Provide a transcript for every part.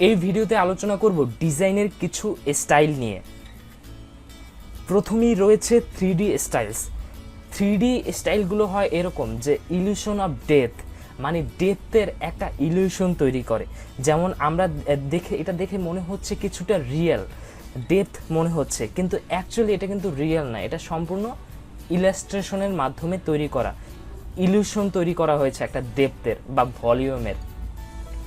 এই ভিডিওতে আলোচনা করব ডিজাইনের কিছু স্টাইল নিয়ে। প্রথমেই রয়েছে 3D স্টাইলস। 3D স্টাইলগুলো হয় এরকম যে ইলিউশন অফ ডেথ, মানে ডেথের একটা ইলিউশন তৈরি করে। যেমন আমরা এটা দেখে মনে হচ্ছে কিছুটা রিয়েল ডেথ মনে হচ্ছে, কিন্তু অ্যাকচুয়ালি এটা কিন্তু রিয়েল না, এটা সম্পূর্ণ ইলাস্ট্রেশনের মাধ্যমে তৈরি করা ইলিউশন তৈরি করা হয়েছে একটা ডেপথের বা ভলিউমের।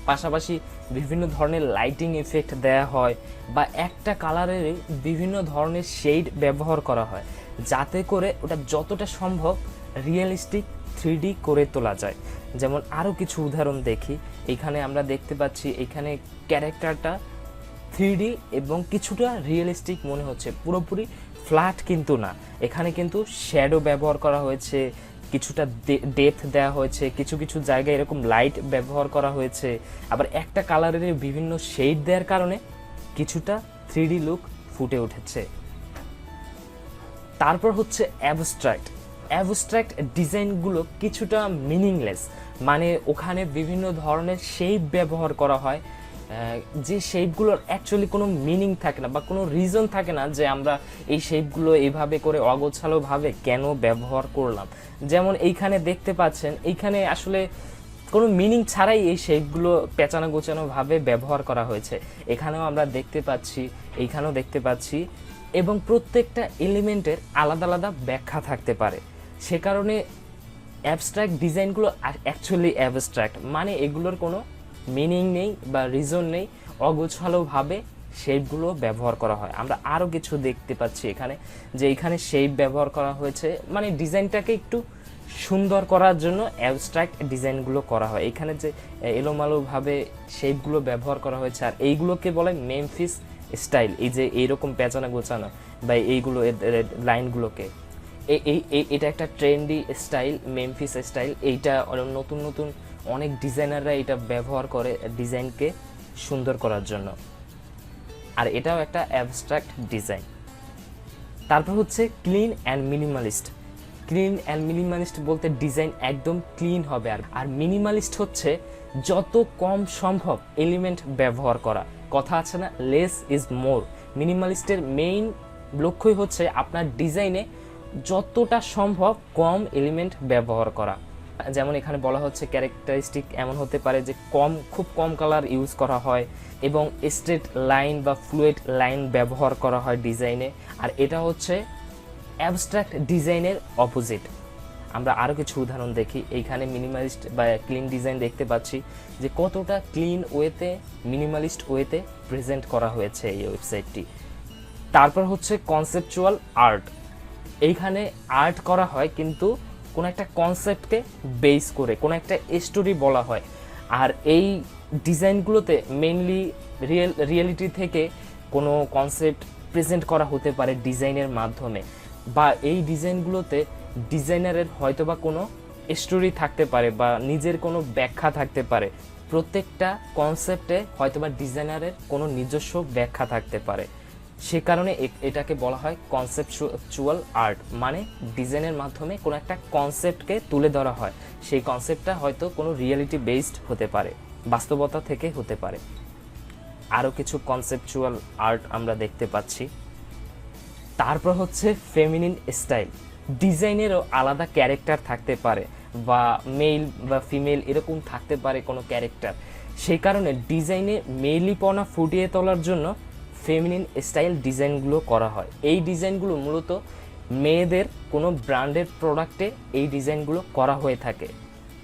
পাশাপাশি বিভিন্ন ধরনের লাইটিং এফেক্ট দেয়া হয় বা একটা কালারের বিভিন্ন ধরনের শেড ব্যবহার করা হয় যাতে করে ওটা যতটা সম্ভব রিয়েলিস্টিক 3D করে তোলা যায়। যেমন আরও কিছু উদাহরণ দেখি। এখানে আমরা দেখতে পাচ্ছি এখানে ক্যারেক্টারটা 3D এবং কিছুটা রিয়েলিস্টিক মনে হচ্ছে, পুরোপুরি ফ্ল্যাট কিন্তু না। এখানে কিন্তু শ্যাডো ব্যবহার করা হয়েছে, কিছুটা ডেপথ দেওয়া হয়েছে, কিছু কিছু জায়গায় এরকম লাইট ব্যবহার করা হয়েছে। আবার একটা কালারের বিভিন্ন শেড দেওয়ার কারণে কিছুটা 3D লুক ফুটে উঠেছে। তারপর হচ্ছে অ্যাবস্ট্রাক্ট ডিজাইনগুলো কিছুটা মিনিংলেস, মানে ওখানে বিভিন্ন ধরনের শেপ ব্যবহার করা হয় যে শেপগুলোর অ্যাকচুয়ালি কোনো মিনিং থাকে না বা কোনো রিজন থাকে না যে আমরা এই শেপগুলো এইভাবে করে অগোছালোভাবে কেন ব্যবহার করলাম। যেমন এইখানে দেখতে পাচ্ছেন, এইখানে আসলে কোনো মিনিং ছাড়াই এই শেপগুলো পেঁচানো গোছানোভাবে ব্যবহার করা হয়েছে। এখানেও আমরা দেখতে পাচ্ছি, এইখানেও দেখতে পাচ্ছি, এবং প্রত্যেকটা এলিমেন্টের আলাদা আলাদা ব্যাখ্যা থাকতে পারে। সে কারণে অ্যাবস্ট্রাক্ট ডিজাইনগুলো অ্যাকচুয়ালি অ্যাবস্ট্রাক্ট, মানে এগুলোর কোনো মিনিং নেই বা রিজন নেই, অগোছালোভাবে শেপগুলো ব্যবহার করা হয়। আমরা আরও কিছু দেখতে পাচ্ছি এখানে, যে এখানে শেপ ব্যবহার করা হয়েছে, মানে ডিজাইনটাকে একটু সুন্দর করার জন্য অ্যাবস্ট্রাক্ট ডিজাইনগুলো করা হয়। এখানে যে এলোমালোভাবে শেপগুলো ব্যবহার করা হয়েছে, আর এইগুলোকে বলে মেমফিস স্টাইল। এই যে এইরকম পেঁচানো গোছানো বা এইগুলো লাইনগুলোকে, এটা একটা ট্রেন্ডি স্টাইল, মেমফিস স্টাইল। এইটা নতুন নতুন অনেক ডিজাইনাররা এটা ব্যবহার করে ডিজাইনকে সুন্দর করার জন্য, আর এটাও একটা অ্যাবস্ট্রাক্ট ডিজাইন। তারপর হচ্ছে ক্লিন অ্যান্ড মিনিমালিস্ট বলতে ডিজাইন একদম ক্লিন হবে, আর মিনিমালিস্ট হচ্ছে যত কম সম্ভব এলিমেন্ট ব্যবহার করা। কথা আছে না, লেস ইজ মোর। মিনিমালিস্টের মেইন লক্ষ্যই হচ্ছে আপনার ডিজাইনে যতটা সম্ভব কম এলিমেন্ট ব্যবহার করা। যেমন এখানে বলা হচ্ছে ক্যারেক্টারিস্টিক এমন হতে পারে যে খুব কম কালার ইউজ করা হয় এবং স্ট্রেট লাইন বা ফ্লুয়েড লাইন ব্যবহার করা হয় ডিজাইনে, আর এটা হচ্ছে অ্যাবস্ট্রাক্ট ডিজাইনের অপোজিট। আমরা আরও কিছু উদাহরণ দেখি। এইখানে মিনিমালিস্ট বা ক্লিন ডিজাইন দেখতে পাচ্ছি যে কতটা ক্লিন ওয়েতে, মিনিমালিস্ট ওয়েতে প্রেজেন্ট করা হয়েছে এই ওয়েবসাইটটি। তারপর হচ্ছে কনসেপচুয়াল আর্ট। এইখানে আর্ট করা হয় কিন্তু কোনো একটা কনসেপ্টকে বেস করে, কোনো একটা স্টোরি বলা হয়, আর এই ডিজাইনগুলোতে মেইনলি রিয়েলিটি থেকে কোনো কনসেপ্ট প্রেজেন্ট করা হতে পারে ডিজাইনের মাধ্যমে, বা এই ডিজাইনগুলোতে ডিজাইনারের হয়তোবা কোনো স্টোরি থাকতে পারে বা নিজের কোনো ব্যাখ্যা থাকতে পারে। প্রত্যেকটা কনসেপ্টে হয়তোবা ডিজাইনারের কোনো নিজস্ব ব্যাখ্যা থাকতে পারে। সে কারণে এটাকে বলা হয় কনসেপচুয়াল আর্ট, মানে ডিজাইনের মাধ্যমে কোনো একটা কনসেপ্টকে তুলে ধরা হয়। সেই কনসেপ্টটা হয়তো কোনো রিয়েলিটি বেসড হতে পারে, বাস্তবতা থেকে হতে পারে। আরও কিছু কনসেপচুয়াল আর্ট আমরা দেখতে পাচ্ছি। তারপর হচ্ছে ফেমিনিন স্টাইল। ডিজাইনেরও আলাদা ক্যারেক্টার থাকতে পারে, বা মেল বা ফিমেল এরকম থাকতে পারে কোনো ক্যারেক্টার। সেই কারণে ডিজাইনে মেইলিপনা ফুটিয়ে তোলার জন্য ফেমিনিন স্টাইল ডিজাইনগুলো করা হয়। এই ডিজাইনগুলো মূলত মেয়েদের কোনো ব্র্যান্ডের প্রোডাক্টে এই ডিজাইনগুলো করা হয়ে থাকে।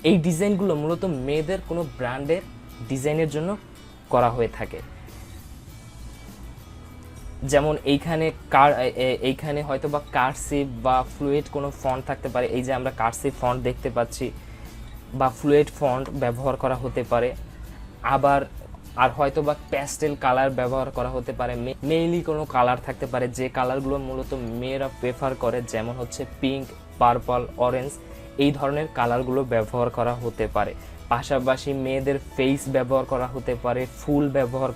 এই ডিজাইনগুলো মূলত মেয়েদের কোনো ব্র্যান্ডের ডিজাইনের জন্য করা হয়ে থাকে। যেমন এইখানে হয়তো বা কার্সিভ বা ফ্লুয়েড কোনো ফন্ট থাকতে পারে। এই যে আমরা কার্সিভ ফন্ট দেখতে পাচ্ছি, বা ফ্লুয়েড ফন্ট ব্যবহার করা হতে পারে। আর হয়তো বা প্যাস্টেল কালার ব্যবহার করা হতে পারে। মেইনলি কোনো কালার থাকতে পারে যে কালারগুলো মূলত মেয়েরা প্রেফার করে, যেমন হচ্ছে পিঙ্ক, পার্পল, অরেঞ্জ, এই ধরনের কালারগুলো ব্যবহার করা হতে পারে। পাশাপাশি মেয়েদের ফেস ব্যবহার করা হতে পারে, ফুল ব্যবহার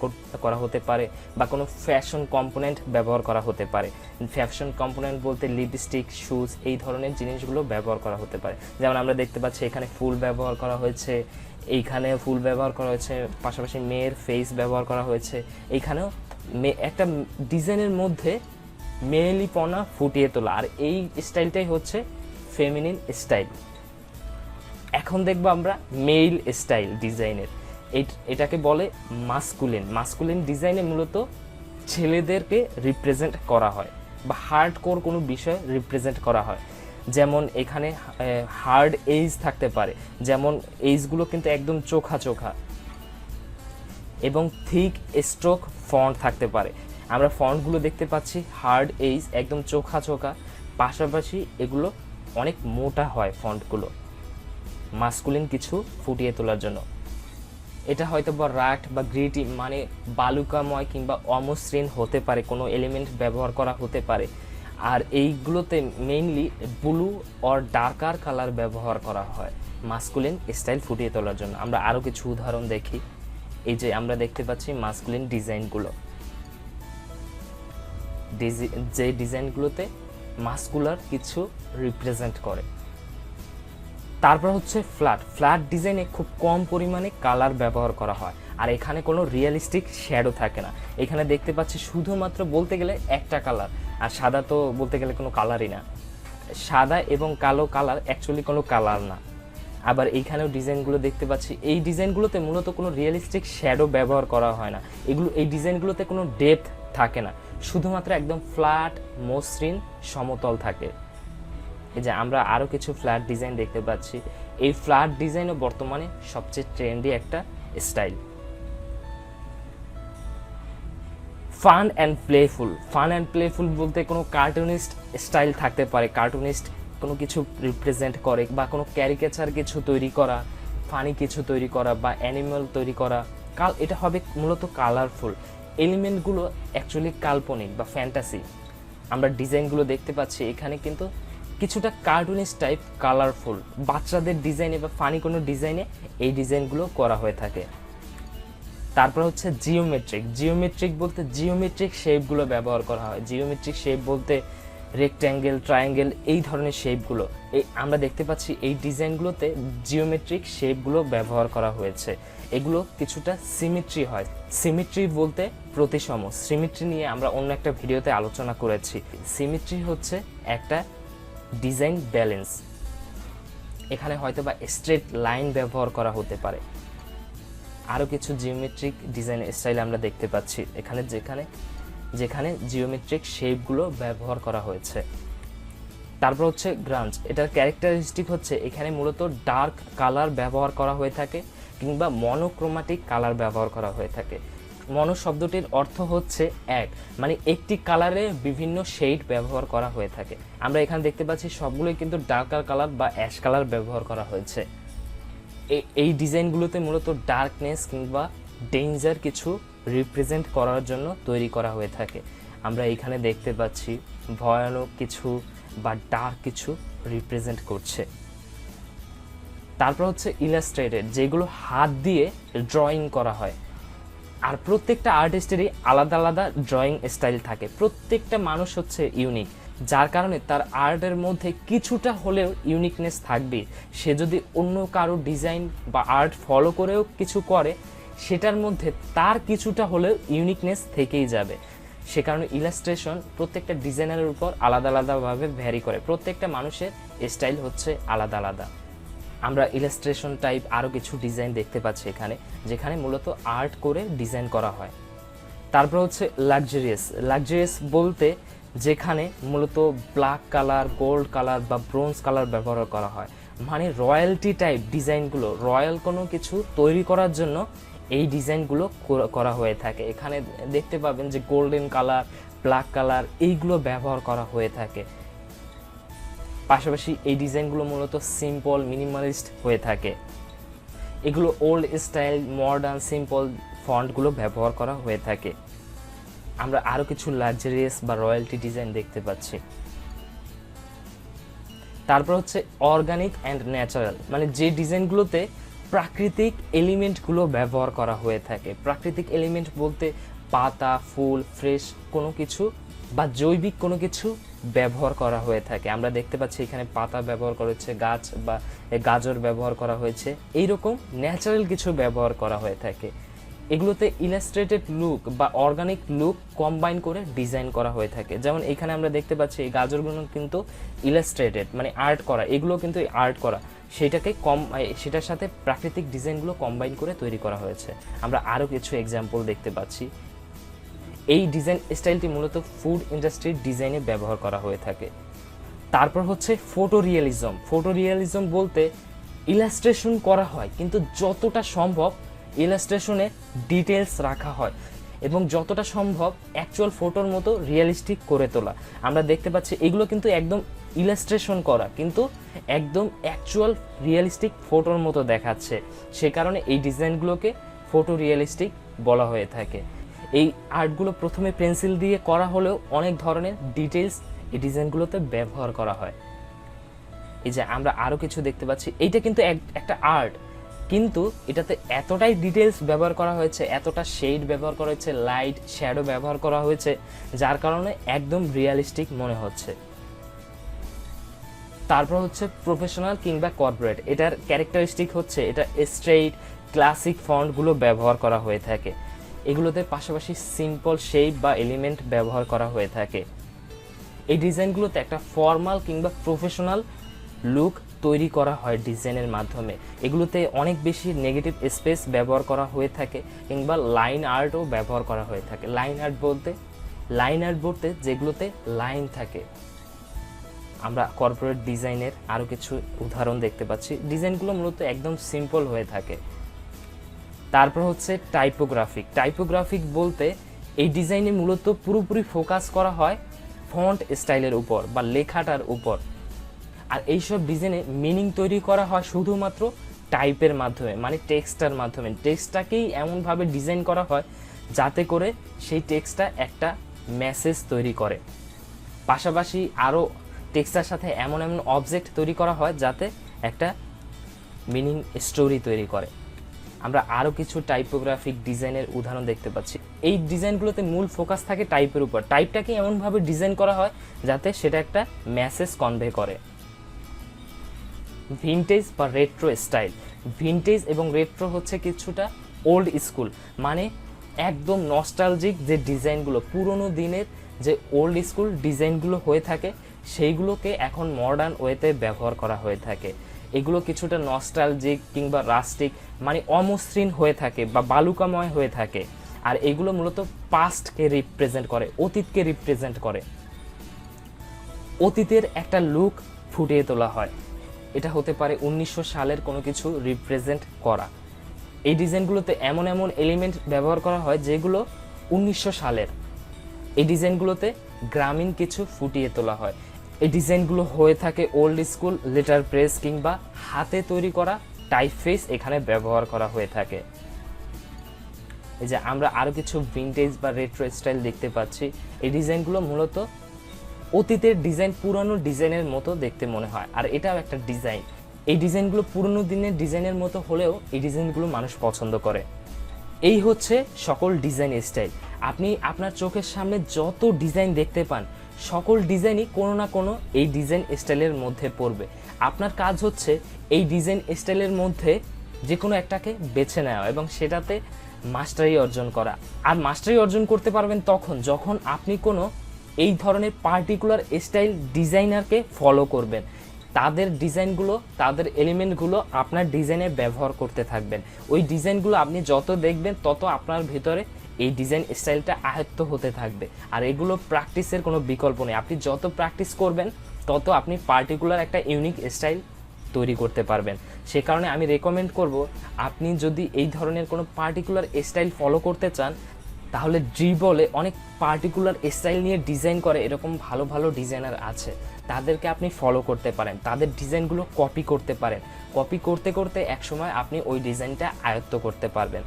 করা হতে পারে, বা কোনো ফ্যাশন কম্পোনেন্ট ব্যবহার করা হতে পারে। ফ্যাশন কম্পোনেন্ট বলতে লিপস্টিক, শুজ, এই ধরনের জিনিসগুলো ব্যবহার করা হতে পারে। যেমন আমরা দেখতে পাচ্ছি এখানে ফুল ব্যবহার করা হয়েছে, এইখানে ফুল ব্যবহার করা হয়েছে, পাশাপাশি মেয়ের ফেস ব্যবহার করা হয়েছে। এইখানেও একটা ডিজাইনের মধ্যে মেয়েলিপনা ফুটিয়ে তোলা, আর এই স্টাইলটাই হচ্ছে ফেমিনিন স্টাইল। এখন দেখবো আমরা মেল স্টাইল ডিজাইনের, এটাকে বলে মাস্কুলিন ডিজাইনে মূলত ছেলেদেরকে রিপ্রেজেন্ট করা হয় বা হার্ড কোর কোনো বিষয় রিপ্রেজেন্ট করা হয়। যেমন এখানে হার্ড এজ থাকতে পারে, যেমন এইজগুলো কিন্তু একদম চোখা এবং থিক স্ট্রোক ফন্ট থাকতে পারে। আমরা ফন্টগুলো দেখতে পাচ্ছি হার্ড এজ একদম চোখা, পাশাপাশি এগুলো অনেক মোটা হয় ফন্টগুলো, মাস্কুলিন কিছু ফুটিয়ে তোলার জন্য। এটা হয়তো বা রাক্ট বা গ্রিটি মানে বালুকাময় কিংবা অমসৃণ হতে পারে, কোনো এলিমেন্ট ব্যবহার করা হতে পারে। আর এইগুলোতে mainly blue or darker colour ব্যবহার করা হয় মাস্কুলিন স্টাইল ফুটিয়ে তোলার জন্য। আমরা আরও কিছু উদাহরণ দেখি। এই যে আমরা দেখতে পাচ্ছি মাস্কুলিন ডিজাইনগুলো, যে ডিজাইনগুলোতে মাস্কুলার কিছু রিপ্রেজেন্ট করে। তারপর হচ্ছে ফ্ল্যাট ডিজাইনে খুব কম পরিমাণে কালার ব্যবহার করা হয়, আর এখানে কোনো রিয়েলিস্টিক শ্যাডো থাকে না। এখানে দেখতে পাচ্ছি শুধুমাত্র বলতে গেলে একটা কালার, আর সাদা তো বলতে গেলে কোনো কালারই না। সাদা এবং কালো কালার অ্যাকচুয়ালি কোনো কালার না। আবার এইখানেও ডিজাইনগুলো দেখতে পাচ্ছি, এই ডিজাইনগুলোতে মূলত কোনো রিয়েলিস্টিক শ্যাডো ব্যবহার করা হয় না। এই ডিজাইনগুলোতে কোনো ডেপথ থাকে না, শুধুমাত্র একদম ফ্ল্যাট মসৃণ সমতল থাকে। এই যে আমরা আরও কিছু ফ্ল্যাট ডিজাইন দেখতে পাচ্ছি। এই ফ্ল্যাট ডিজাইনও বর্তমানে সবচেয়ে ট্রেন্ডি একটা স্টাইল। ফান অ্যান্ড প্লেফুল বলতে কোনো কার্টুনিস্ট স্টাইল থাকতে পারে, কার্টুনিস্ট কোনো কিছু রিপ্রেজেন্ট করে বা কোনো ক্যারিকেচার কিছু তৈরি করা, ফানি কিছু তৈরি করা বা অ্যানিমাল তৈরি করা। এটা হবে মূলত কালারফুল, এলিমেন্টগুলো অ্যাকচুয়ালি কাল্পনিক বা ফ্যান্টাসি। আমরা ডিজাইনগুলো দেখতে পাচ্ছি এখানে কিন্তু কিছুটা কার্টুনিস্ট টাইপ, কালারফুল, বাচ্চাদের ডিজাইনে বা ফানি কোনো ডিজাইনে এই ডিজাইনগুলো করা হয়ে থাকে। তারপর হচ্ছে জিওমেট্রিক বলতে জিওমেট্রিক শেপগুলো ব্যবহার করা হয়। জিওমেট্রিক শেপ বলতে রেক্ট্যাঙ্গেল, ট্রায়াঙ্গেল, এই ধরনের শেপগুলো আমরা দেখতে পাচ্ছি এই ডিজাইনগুলোতে জিওমেট্রিক শেপগুলো ব্যবহার করা হয়েছে। এগুলো কিছুটা সিমেট্রি হয়। সিমেট্রি বলতে প্রতিসম, সিমেট্রি নিয়ে আমরা অন্য একটা ভিডিওতে আলোচনা করেছি। সিমেট্রি হচ্ছে একটা ডিজাইন ব্যালেন্স। এখানে হয়তো বা স্ট্রেট লাইন ব্যবহার করা হতে পারে। আরও কিছু জিওমেট্রিক ডিজাইন স্টাইল আমরা দেখতে পাচ্ছি এখানে, যেখানে জিওমেট্রিক শেপগুলো ব্যবহার করা হয়েছে। তারপর হচ্ছে গ্রাঞ্জ, এটার ক্যারেক্টারিস্টিক হচ্ছে এখানে মূলত ডার্ক কালার ব্যবহার করা হয়ে থাকে কিংবা মনোক্রোমাটিক কালার ব্যবহার করা হয়ে থাকে। মনো শব্দটির অর্থ হচ্ছে এক, মানে একটি কালারে বিভিন্ন শেড ব্যবহার করা হয়ে থাকে। আমরা এখানে দেখতে পাচ্ছি সবগুলোই কিন্তু ডার্কার কালার বা অ্যাশ কালার ব্যবহার করা হয়েছে। এই ডিজাইনগুলোতে মূলত ডার্কনেস কিংবা ডেঞ্জার কিছু রিপ্রেজেন্ট করার জন্য তৈরি করা হয়ে থাকে। আমরা এখানে দেখতে পাচ্ছি ভয়ানক কিছু বা ডার্ক কিছু রিপ্রেজেন্ট করছে। তারপর হচ্ছে ইলাস্ট্রেটেড, যেগুলো হাত দিয়ে ড্রয়িং করা হয়। আর প্রত্যেকটা আর্টিস্টেরই আলাদা আলাদা ড্রয়িং স্টাইল থাকে। প্রত্যেকটা মানুষ হচ্ছে ইউনিক, যার কারণে তার আর্টের মধ্যে কিছুটা হলেও ইউনিকনেস থাকবে। সে যদি অন্য কারো ডিজাইন বা আর্ট ফলো করেও কিছু করে, সেটার মধ্যে তার কিছুটা হলেও ইউনিকনেস থেকেই যাবে। সে কারণে ইলাস্ট্রেশন প্রত্যেকটা ডিজাইনারের উপর আলাদা আলাদাভাবে ভ্যারি করে। প্রত্যেকটা মানুষের স্টাইল হচ্ছে আলাদা আলাদা। আমরা ইলাস্ট্রেশন টাইপ আরও কিছু ডিজাইন দেখতে পাচ্ছি এখানে, যেখানে মূলত আর্ট করে ডিজাইন করা হয়। তারপর হচ্ছে লাক্সারিয়াস বলতে যেখানে মূলত ব্ল্যাক কালার, গোল্ড কালার বা ব্রোঞ্জ কালার ব্যবহার করা হয়। মানে রয়্যালটি টাইপ ডিজাইনগুলো, রয়্যাল কোনো কিছু তৈরি করার জন্য এই ডিজাইনগুলো করা হয়ে থাকে। এখানে দেখতে পাবেন যে গোল্ডেন কালার, ব্ল্যাক কালার এইগুলো ব্যবহার করা হয়ে থাকে। পাশাপাশি এই ডিজাইনগুলো মূলত সিম্পল, মিনিমালিস্ট হয়ে থাকে। এগুলো ওল্ড স্টাইল, মডার্ন, সিম্পল ফন্টগুলো ব্যবহার করা হয়ে থাকে। আমরা আরও কিছু লাক্সারিয়াস বা রয়্যালটি ডিজাইন দেখতে পাচ্ছি। তারপর হচ্ছে অর্গানিক অ্যান্ড ন্যাচারাল, মানে যে ডিজাইনগুলোতে প্রাকৃতিক এলিমেন্টগুলো ব্যবহার করা হয়ে থাকে। প্রাকৃতিক এলিমেন্ট বলতে পাতা, ফুল, ফ্রেশ কোনো কিছু বা জৈবিক কোনো কিছু ব্যবহার করা হয়ে থাকে। আমরা দেখতে পাচ্ছি এখানে পাতা ব্যবহার করা হচ্ছে, গাছ বা গাজর ব্যবহার করা হয়েছে, এইরকম ন্যাচারাল কিছু ব্যবহার করা হয়ে থাকে। এগুলোতে ইলাস্ট্রেটেড লুক বা অর্গানিক লুক কম্বাইন করে ডিজাইন করা হয়ে থাকে। যেমন এখানে আমরা দেখতে পাচ্ছি এই গাজরগুলো কিন্তু ইলাস্ট্রেটেড, মানে আর্ট করা, এগুলো কিন্তু আর্ট করা, সেটার সাথে প্রাকৃতিক ডিজাইনগুলো কম্বাইন করে তৈরি করা হয়েছে। আমরা আরও কিছু এক্সাম্পল দেখতে পাচ্ছি। এই ডিজাইন স্টাইলটি মূলত ফুড ইন্ডাস্ট্রির ডিজাইনে ব্যবহার করা হয়ে থাকে। তারপর হচ্ছে ফটোরিয়ালিজম। ফটোরিয়ালিজম বলতে ইলাস্ট্রেশন করা হয় কিন্তু যতটা সম্ভব ইলাস্ট্রেশনে ডিটেলস রাখা হয় এবং যতটা সম্ভব অ্যাকচুয়াল ফটোর মতো রিয়েলিস্টিক করে তোলা। আমরা দেখতে পাচ্ছি এগুলো কিন্তু একদম ইলাস্ট্রেশন করা কিন্তু একদম অ্যাকচুয়াল রিয়েলিস্টিক ফটোর মতো দেখাচ্ছে, সে কারণে এই ডিজাইনগুলোকে ফটো রিয়েলিস্টিক বলা হয়ে থাকে। এই আর্টগুলো প্রথমে পেন্সিল দিয়ে করা হলেও অনেক ধরনের ডিটেলস এই ডিজাইনগুলোতে ব্যবহার করা হয়। এই যে আমরা আরও কিছু দেখতে পাচ্ছি, এইটা কিন্তু একটা আর্ট, কিন্তু এটাতে এতটাই ডিটেলস ব্যবহার করা হয়েছে, এতটা শেড ব্যবহার করা হয়েছে, লাইট শ্যাডো ব্যবহার করা হয়েছে, যার কারণে একদম রিয়েলিস্টিক মনে হচ্ছে। তারপর হচ্ছে প্রফেশনাল কিংবা কর্পোরেট। এটার ক্যারেক্টারিস্টিক হচ্ছে এটা স্ট্রেইট ক্লাসিক ফন্টগুলো ব্যবহার করা হয়ে থাকে। এগুলোতে পাশাপাশি সিম্পল শেপ বা এলিমেন্ট ব্যবহার করা হয়ে থাকে। এই ডিজাইনগুলোতে একটা ফর্মাল কিংবা প্রফেশনাল লুক তৈরি করা হয় ডিজাইনের মাধ্যমে। এগুলোতে অনেক বেশি নেগেটিভ স্পেস ব্যবহার করা হয়ে থাকে কিংবা লাইন আর্টও ব্যবহার করা হয়ে থাকে। লাইন আর্ট বলতে যেগুলোতে লাইন থাকে। আমরা কর্পোরেট ডিজাইনের আরও কিছু উদাহরণ দেখতে পাচ্ছি। ডিজাইনগুলো মূলত একদম সিম্পল হয়ে থাকে। তারপর হচ্ছে টাইপোগ্রাফিক বলতে এই ডিজাইনে মূলত পুরোপুরি ফোকাস করা হয় ফন্ট স্টাইলের উপর বা লেখাটার উপর। আর এইসব ডিজাইনে মিনিং তৈরি করা হয় শুধুমাত্র টাইপের মাধ্যমে, মানে টেক্সটার মাধ্যমে। টেক্সটটাকেই এমনভাবে ডিজাইন করা হয় যাতে করে সেই টেক্সটটা একটা মেসেজ তৈরি করে। পাশাপাশি আরও টেক্সটার সাথে এমন অবজেক্ট তৈরি করা হয় যাতে একটা মিনিং স্টোরি তৈরি করে। আমরা আরও কিছু টাইপোগ্রাফিক ডিজাইনের উদাহরণ দেখতে পাচ্ছি। এই ডিজাইনগুলোতে মূল ফোকাস থাকে টাইপের উপর। টাইপটাকে এমনভাবে ডিজাইন করা হয় যাতে সেটা একটা মেসেজ কনভে করে। ভিনটেজ বা রেট্রো স্টাইল। ভিনটেজ এবং রেট্রো হচ্ছে কিছুটা ওল্ড স্কুল, মানে একদম নস্টালজিক যে ডিজাইনগুলো, পুরনো দিনের যে ওল্ড স্কুল ডিজাইনগুলো হয়ে থাকে সেইগুলোকে এখন মডার্ন ওয়েতে ব্যবহার করা হয়ে থাকে। এগুলো কিছুটা নস্টালজিক কিংবা রাস্টিক, মানে অমসৃণ হয়ে থাকে বা বালুকাময় হয়ে থাকে। আর এগুলো মূলত পাস্টকে রিপ্রেজেন্ট করে, অতীতকে রিপ্রেজেন্ট করে। অতীতের একটা লুক ফুটিয়ে তোলা হয়। এটা হতে পারে 1900 সালের কোনো কিছু রিপ্রেজেন্ট করা। এই ডিজাইনগুলোতে এমন এলিমেন্ট ব্যবহার করা হয় যেগুলো 1900 সালের। এই ডিজাইনগুলোতে গ্রামীণ কিছু ফুটিয়ে তোলা হয়। এই ডিজাইনগুলো হয়ে থাকে ওল্ড স্কুল লেটার প্রেস কিংবা হাতে তৈরি করা টাইপফেস এখানে ব্যবহার করা হয়ে থাকে। এই যে আমরা আরও কিছু ভিনটেজ বা রেট্রো স্টাইল দেখতে পাচ্ছি। এই ডিজাইনগুলো মূলত অতীতের ডিজাইন, পুরনো ডিজাইনের মতো দেখতে মনে হয়, আর এটাও একটা ডিজাইন। এই ডিজাইনগুলো পুরনো দিনের ডিজাইনের মতো হলেও এই ডিজাইনগুলো মানুষ পছন্দ করে। এই হচ্ছে সকল ডিজাইন স্টাইল। আপনি আপনার চোখের সামনে যত ডিজাইন দেখতে পান সকল ডিজাইনই কোনো না কোনো এই ডিজাইন স্টাইলের মধ্যে পড়বে। আপনার কাজ হচ্ছে এই ডিজাইন স্টাইলের মধ্যে যে কোনো একটাকে বেছে নেওয়া এবং সেটাতে মাস্টারি অর্জন করা। আর মাস্টারি অর্জন করতে পারবেন তখন যখন আপনি কোনো এই ধরনের পার্টিকুলার স্টাইল ডিজাইনারকে ফলো করবেন। তাদের ডিজাইনগুলো, তাদের এলিমেন্টগুলো আপনার ডিজাইনে ব্যবহার করতে থাকবেন। ওই ডিজাইনগুলো আপনি যত দেখবেন তত আপনার ভিতরে এই ডিজাইন স্টাইলটা আয়ত্ত হতে থাকবে। আর এগুলো প্র্যাকটিসের কোনো বিকল্প নেই। আপনি যত প্র্যাকটিস করবেন তত আপনি পার্টিকুলার একটা ইউনিক স্টাইল তৈরি করতে পারবেন। সে কারণে আমি রেকমেন্ড করব, আপনি যদি এই ধরনের কোনো পার্টিকুলার স্টাইল ফলো করতে চান তাহলে ড্রিবলে অনেক পার্টিকুলার স্টাইল নিয়ে ডিজাইন করে এরকম ভালো ভালো ডিজাইনার আছে, তাদেরকে আপনি ফলো করতে পারেন, তাদের ডিজাইনগুলো কপি করতে পারেন। কপি করতে করতে একসময় আপনি ওই ডিজাইনটা আয়ত্ত করতে পারবেন।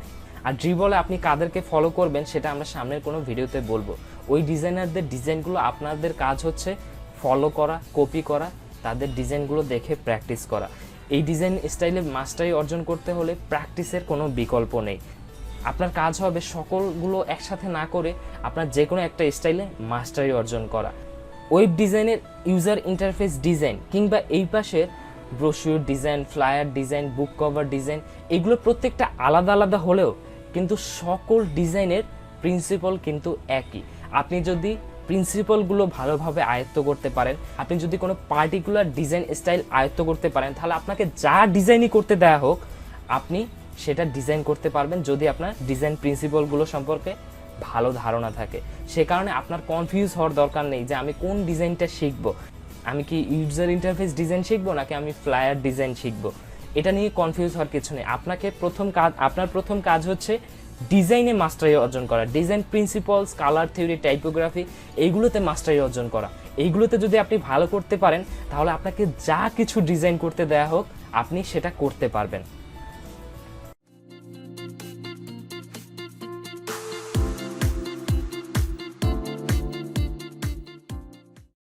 আর ড্রিবলে আপনি কাদেরকে ফলো করবেন সেটা আমরা সামনের কোনো ভিডিওতে বলবো। ওই ডিজাইনারদের ডিজাইনগুলো আপনাদের কাজ হচ্ছে ফলো করা, কপি করা, তাদের ডিজাইনগুলো দেখে প্র্যাকটিস করা। এই ডিজাইন স্টাইলে মাস্টারি অর্জন করতে হলে প্র্যাকটিসের কোনো বিকল্প নেই। আপনার কাজ হবে সকলগুলো একসাথে না করে আপনার যে কোনো একটা স্টাইলে মাস্টারি অর্জন করা। ওয়েব ডিজাইনের ইউজার ইন্টারফেস ডিজাইন কিংবা এই পাশের ব্রোশিওর ডিজাইন, ফ্লায়ার ডিজাইন, বুক কভার ডিজাইন, এগুলো প্রত্যেকটা আলাদা আলাদা হলেও কিন্তু সকল ডিজাইনের প্রিন্সিপাল কিন্তু একই। আপনি যদি প্রিন্সিপালগুলো ভালোভাবে আয়ত্ত করতে পারেন, আপনি যদি কোনো পার্টিকুলার ডিজাইন স্টাইল আয়ত্ত করতে পারেন, তাহলে আপনাকে যা ডিজাইনই করতে দেওয়া হোক আপনি সেটা ডিজাইন করতে পারবেন, যদি আপনার ডিজাইন প্রিন্সিপালগুলো সম্পর্কে ভালো ধারণা থাকে। সে কারণে আপনার কনফিউজ হওয়ার দরকার নেই যে আমি কোন ডিজাইনটা শিখবো, আমি কি ইউজার ইন্টারফেস ডিজাইন শিখবো নাকি আমি ফ্লায়ার ডিজাইন শিখবো। এটা নিয়ে কনফিউজ হওয়ার কিছু নেই। আপনার প্রথম কাজ হচ্ছে ডিজাইনে মাস্টারি অর্জন করা, design principles, colour theory, typography, এইগুলোতে মাস্টারি অর্জন করা। এইগুলোতে যদি আপনি ভালো করতে পারেন তাহলে আপনাকে যা কিছু ডিজাইন করতে দেয়া হোক আপনি সেটা করতে পারবেন।